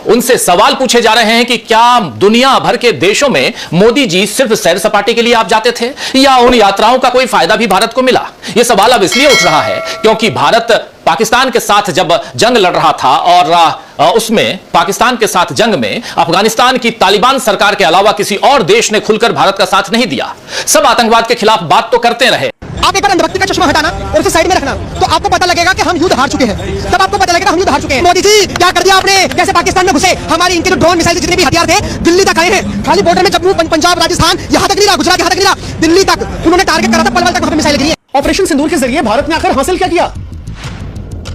उनसे सवाल पूछे जा रहे हैं कि क्या दुनिया भर के देशों में मोदी जी सिर्फ सैर सपाटे के लिए आप जाते थे या उन यात्राओं का कोई फायदा भी भारत को मिला। यह सवाल अब इसलिए उठ रहा है क्योंकि भारत पाकिस्तान के साथ जब जंग लड़ रहा था और उसमें पाकिस्तान के साथ जंग में अफगानिस्तान की तालिबान सरकार के अलावा किसी और देश ने खुलकर भारत का साथ नहीं दिया। सब आतंकवाद के खिलाफ बात तो करते रहे। आप एक बार अंधभक्ति का चश्मा हटाना और उसे साइड में रखना तो आपको पता लगेगा कि हम युद्ध हार चुके हैं। तब आपको पता लगेगा हम युद्ध हार चुके हैं। मोदी जी क्या कर दिया आपने, कैसे पाकिस्तान में घुसे, हमारी इनके जो ड्रोन मिसाइल जितने भी हथियार थे दिल्ली तक आए हैं। खाली बॉर्डर में जम्मू पंजाब राजस्थान यहां तक नहीं रहा, गुजरात यहां तक नहीं रहा, दिल्ली तक उन्होंने टारगेट करा था, पलवल तक मिसाइल गिरी है। ऑपरेशन सिंदूर के जरिए भारत ने आखिर हासिल क्या किया?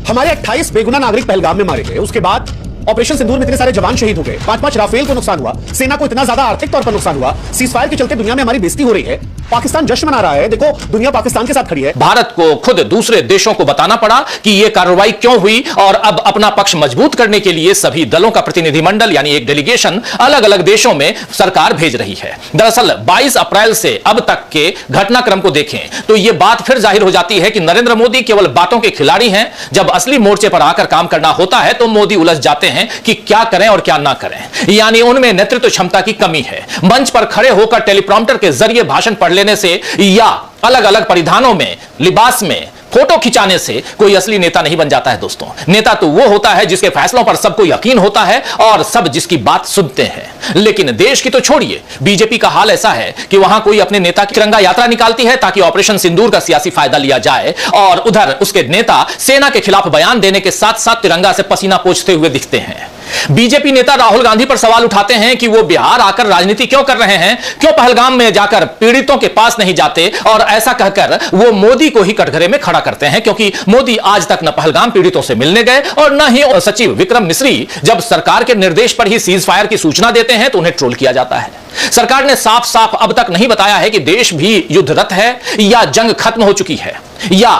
हमारे 28 बेगुनाह नागरिक पहलगाम में मारे गए। उसके बाद ऑपरेशन सिंदूर में इतने सारे जवान शहीद हो गए, 5-5 राफेल को नुकसान हुआ, सेना को इतना ज्यादा आर्थिक तौर पर नुकसान हुआ, सीजफायर के चलते दुनिया में हमारी बेइज्जती हो रही है, पाकिस्तान जश्न मना रहा है। देखो दुनिया पाकिस्तान के साथ खड़ी है। भारत को खुद दूसरे देशों को बताना पड़ा कि यह कार्रवाई क्यों हुई और अब अपना पक्ष मजबूत करने के लिए सभी दलों का प्रतिनिधिमंडल यानी एक डेलीगेशन अलग अलग देशों में सरकार भेज रही है। दरअसल 22 अप्रैल से अब तक के घटनाक्रम को देखें तो यह बात फिर जाहिर हो जाती है कि नरेंद्र मोदी केवल बातों के खिलाड़ी हैं। जब असली मोर्चे पर आकर काम करना होता है तो मोदी उलझ जाते हैं कि क्या करें और क्या ना करें, यानी उनमें नेतृत्व क्षमता की कमी है। मंच पर खड़े होकर टेलीप्रॉम्प्टर के जरिए भाषण पढ़ लेने से या अलग अलग परिधानों में, लिबास में फोटो खिंचाने से कोई असली नेता नहीं बन जाता है दोस्तों। नेता तो वो होता है जिसके फैसलों पर सबको यकीन होता है और सब जिसकी बात सुनते हैं। लेकिन देश की तो छोड़िए, बीजेपी का हाल ऐसा है कि वहां कोई अपने नेता की तिरंगा यात्रा निकालती है ताकि ऑपरेशन सिंदूर का सियासी फायदा लिया जाए और उधर उसके नेता सेना के खिलाफ बयान देने के साथ साथ तिरंगा से पसीना पोंछते हुए दिखते हैं। बीजेपी नेता राहुल गांधी पर सवाल उठाते हैं कि वो बिहार आकर राजनीति क्यों कर रहे हैं, क्यों पहलगाम में जाकर पीड़ितों के पास नहीं जाते, और ऐसा कहकर वो मोदी को ही कटघरे में खड़ा करते हैं क्योंकि मोदी आज तक न पहलगाम पीड़ितों से मिलने गए और न ही सचिव विक्रम मिश्री जब सरकार के निर्देश पर ही सीज फायर की सूचना देते हैं तो उन्हें ट्रोल किया जाता है। सरकार ने साफ साफ अब तक नहीं बताया है कि देश भी युद्धरत है या जंग खत्म हो चुकी है या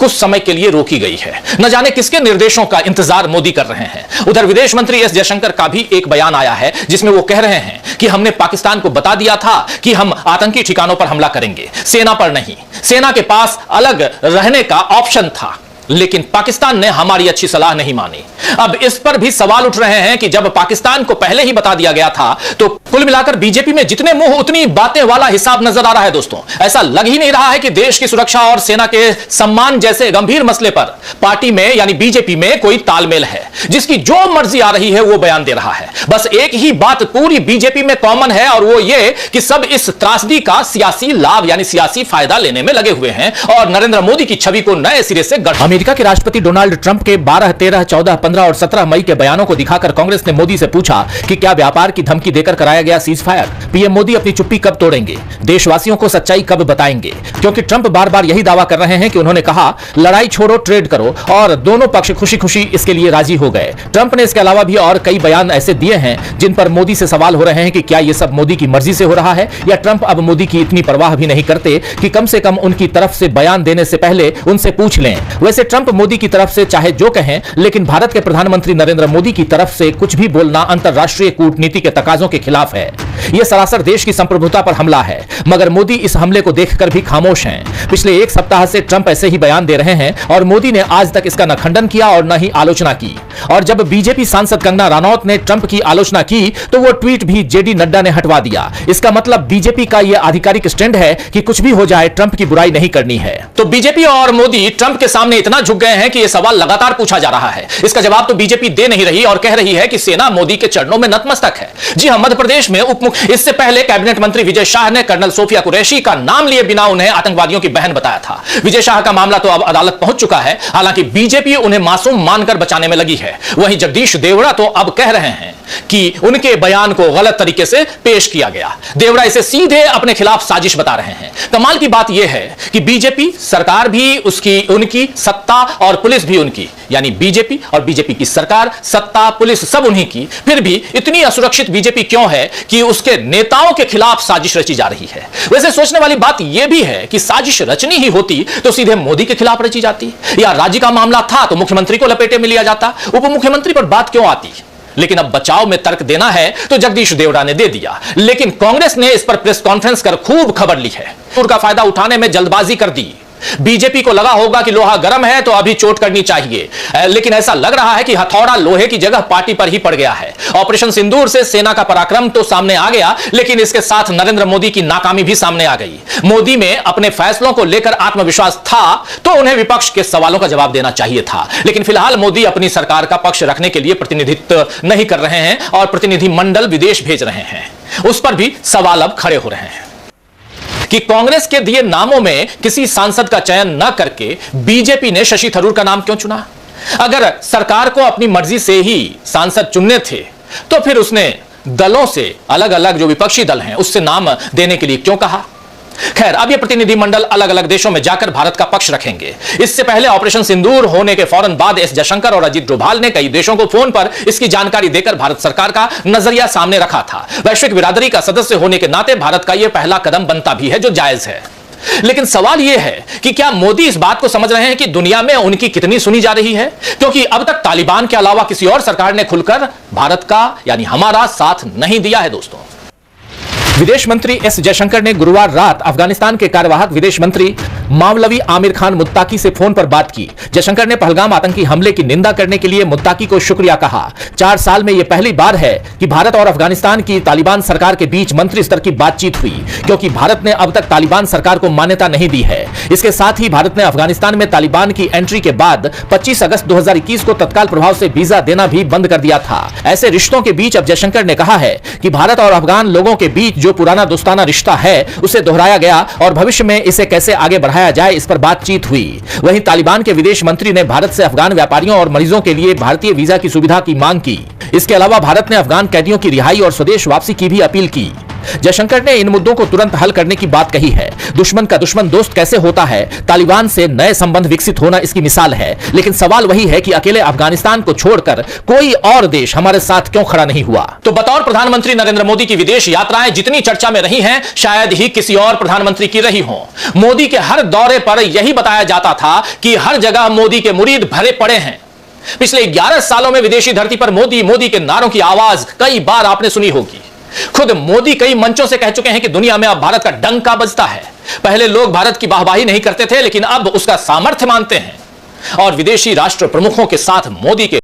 कुछ समय के लिए रोकी गई है। न जाने किसके निर्देशों का इंतजार मोदी कर रहे हैं। उधर विदेश मंत्री एस जयशंकर का भी एक बयान आया है जिसमें वो कह रहे हैं कि हमने पाकिस्तान को बता दिया था कि हम आतंकी ठिकानों पर हमला करेंगे, सेना पर नहीं। सेना के पास अलग रहने का ऑप्शन था लेकिन पाकिस्तान ने हमारी अच्छी सलाह नहीं मानी। अब इस पर भी सवाल उठ रहे हैं कि जब पाकिस्तान को पहले ही बता दिया गया था तो कुल मिलाकर बीजेपी में जितने मुंह उतनी बातें वाला हिसाब नजर आ रहा है दोस्तों। ऐसा लग ही नहीं रहा है कि देश की सुरक्षा और सेना के सम्मान जैसे गंभीर मसले पर पार्टी में यानी बीजेपी में कोई तालमेल है। जिसकी जो मर्जी आ रही है वो बयान दे रहा है। बस एक ही बात पूरी बीजेपी में कॉमन है और वो ये कि सब इस त्रासदी का सियासी लाभ यानी सियासी फायदा लेने में लगे हुए हैं और नरेंद्र मोदी की छवि को नए सिरे से गढ़। अमेरिका के राष्ट्रपति डोनाल्ड ट्रंप के 12, 13, 14, 15 और 17 मई के बयानों को दिखाकर कांग्रेस ने मोदी से पूछा कि क्या व्यापार की धमकी देकर कराया गया सीज फायर? पीएम मोदी अपनी चुप्पी कब तोड़ेंगे, देशवासियों को सच्चाई कब बताएंगे? क्योंकि ट्रंप बार बार यही दावा कर रहे हैं कि उन्होंने कहा लड़ाई छोड़ो ट्रेड करो और दोनों पक्ष खुशी खुशी इसके लिए राजी हो गए। ट्रंप ने इसके अलावा भी और कई बयान ऐसे दिए हैं जिन पर मोदी से सवाल हो रहे हैं कि क्या यह सब मोदी की मर्जी से हो रहा है या ट्रंप अब मोदी की इतनी परवाह भी नहीं करते कि कम से कम उनकी तरफ से बयान देने से पहले उनसे पूछ लें। वैसे ट्रंप मोदी की तरफ से चाहे जो कहें लेकिन भारत के प्रधानमंत्री नरेंद्र मोदी की तरफ से कुछ भी बोलना अंतरराष्ट्रीय कूटनीति के तकाजों के खिलाफ है। यह सरासर देश की संप्रभुता पर हमला है मगर मोदी इस हमले को देखकर भी खामोश हैं। पिछले एक सप्ताह से ट्रंप ऐसे ही बयान दे रहे हैं और मोदी ने आज तक इसका न खंडन किया और न ही आलोचना की। और जब बीजेपी सांसद कंगना रनौत ने ट्रंप की आलोचना की तो वो ट्वीट भी जेडी नड्डा ने हटवा दिया। इसका मतलब बीजेपी का यह आधिकारिक स्टैंड है कि कुछ भी हो जाए ट्रंप की बुराई नहीं करनी है। तो बीजेपी और मोदी ट्रंप के सामने इतना झुक गए हैं कि यह सवाल लगातार पूछा जा रहा है। इसका जवाब तो बीजेपी दे नहीं रही और कह रही है कि सेना मोदी के चरणों में नतमस्तक है। जी हां, मध्य प्रदेश में इससे पहले कैबिनेट मंत्री विजय शाह ने कर्नल सोफिया कुरैशी का नाम लिए बिना उन्हें आतंकवादियों की बहन बताया था। विजय शाह का मामला तो अब अदालत पहुंच चुका है। हालांकि बीजेपी उन्हें मासूम मानकर बचाने में लगी है। वहीं जगदीश देवड़ा तो अब कह रहे हैं कि उनके बयान को गलत तरीके से पेश किया गया। देवड़ा इसे सीधे अपने खिलाफ साजिश बता रहे हैं। कमाल की बात यह है कि बीजेपी सरकार भी उनकी, सत्ता और पुलिस भी उनकी, यानी बीजेपी और बीजेपी की सरकार, सत्ता, पुलिस सब उन्हीं की। फिर भी इतनी असुरक्षित बीजेपी क्यों है कि उसके नेताओं के खिलाफ साजिश रची जा रही है? वैसे सोचने वाली बात यह भी है कि साजिश रचनी ही होती तो सीधे मोदी के खिलाफ रची जाती, या राज्य का मामला था तो मुख्यमंत्री को लपेटे में लिया जाता, उप मुख्यमंत्री पर बात क्यों आती? लेकिन अब बचाव में तर्क देना है तो जगदीश देवड़ा ने दे दिया, लेकिन कांग्रेस ने इस पर प्रेस कॉन्फ्रेंस कर खूब खबर ली है। उनका फायदा उठाने में जल्दबाजी कर दी। बीजेपी को लगा होगा कि लोहा गर्म है तो अभी चोट करनी चाहिए, लेकिन ऐसा लग रहा है कि हथौड़ा लोहे की जगह पार्टी पर ही पड़ गया है। ऑपरेशन सिंदूर से सेना का पराक्रम तो सामने आ गया, लेकिन इसके साथ नरेंद्र मोदी की नाकामी भी सामने आ गई। मोदी में अपने फैसलों को लेकर आत्मविश्वास था तो उन्हें विपक्ष के सवालों का जवाब देना चाहिए था, लेकिन फिलहाल मोदी अपनी सरकार का पक्ष रखने के लिए प्रतिनिधित्व नहीं कर रहे हैं और प्रतिनिधिमंडल विदेश भेज रहे हैं। उस पर भी सवाल अब खड़े हो रहे हैं कि कांग्रेस के दिए नामों में किसी सांसद का चयन न करके बीजेपी ने शशि थरूर का नाम क्यों चुना? अगर सरकार को अपनी मर्जी से ही सांसद चुनने थे तो फिर उसने दलों से अलग अलग जो विपक्षी दल हैं उससे नाम देने के लिए क्यों कहा? खैर, अब ये प्रतिनिधिमंडल अलग अलग देशों में जाकर भारत का पक्ष रखेंगे। इससे पहले ऑपरेशन सिंदूर होने के फौरन बाद एस जयशंकर और अजीत डोभाल ने कई देशों को फोन पर इसकी जानकारी देकर भारत सरकार का नजरिया सामने रखा था। वैश्विक बिरादरी का सदस्य होने के नाते भारत का यह पहला कदम बनता भी है जो जायज है। लेकिन सवाल यह है कि क्या मोदी इस बात को समझ रहे हैं कि दुनिया में उनकी कितनी सुनी जा रही है? क्योंकि अब तक तालिबान के अलावा किसी और सरकार ने खुलकर भारत का यानी हमारा साथ नहीं दिया है। दोस्तों, विदेश मंत्री एस जयशंकर ने गुरुवार रात अफगानिस्तान के कार्यवाहक विदेश मंत्री मावलवी आमिर खान मुत्ताकी से फोन पर बात की। जयशंकर ने पहलगाम आतंकी हमले की निंदा करने के लिए मुत्ताकी को शुक्रिया कहा। 4 साल में यह पहली बार है कि भारत और अफगानिस्तान की तालिबान सरकार के बीच मंत्री स्तर की बातचीत हुई, क्योंकि भारत ने अब तक तालिबान सरकार को मान्यता नहीं दी है। इसके साथ ही भारत ने अफगानिस्तान में तालिबान की एंट्री के बाद 25 अगस्त 2021 को तत्काल प्रभाव से वीजा देना भी बंद कर दिया था। ऐसे रिश्तों के बीच अब जयशंकर ने कहा है कि भारत और अफगान लोगों के बीच जो पुराना दोस्ताना रिश्ता है उसे दोहराया गया और भविष्य में इसे कैसे आगे बढ़ाया जाए इस पर बातचीत हुई। वहीं तालिबान के विदेश मंत्री ने भारत से अफगान व्यापारियों और मरीजों के लिए भारतीय वीजा की सुविधा की मांग की। इसके अलावा भारत ने अफगान कैदियों की रिहाई और स्वदेश वापसी की भी अपील की। जयशंकर ने इन मुद्दों को तुरंत हल करने की बात कही है। दुश्मन का दुश्मन दोस्त कैसे होता है, तालिबान से नए संबंध विकसित होना इसकी मिसाल है। लेकिन सवाल वही है कि अकेले अफगानिस्तान को छोड़कर कोई और देश हमारे साथ क्यों खड़ा नहीं हुआ? तो बतौर प्रधानमंत्री नरेंद्र मोदी की विदेश यात्राएं जितनी चर्चा में रही हैं, शायद ही किसी और प्रधानमंत्री की रही हो। मोदी के हर दौरे पर यही बताया जाता था कि हर जगह मोदी के मुरीद भरे पड़े हैं। पिछले 11 सालों में विदेशी धरती पर मोदी मोदी के नारों की आवाज कई बार आपने सुनी होगी। खुद मोदी कई मंचों से कह चुके हैं कि दुनिया में अब भारत का डंका बजता है। पहले लोग भारत की वाहवाही नहीं करते थे, लेकिन अब उसका सामर्थ्य मानते हैं और विदेशी राष्ट्र प्रमुखों के साथ मोदी के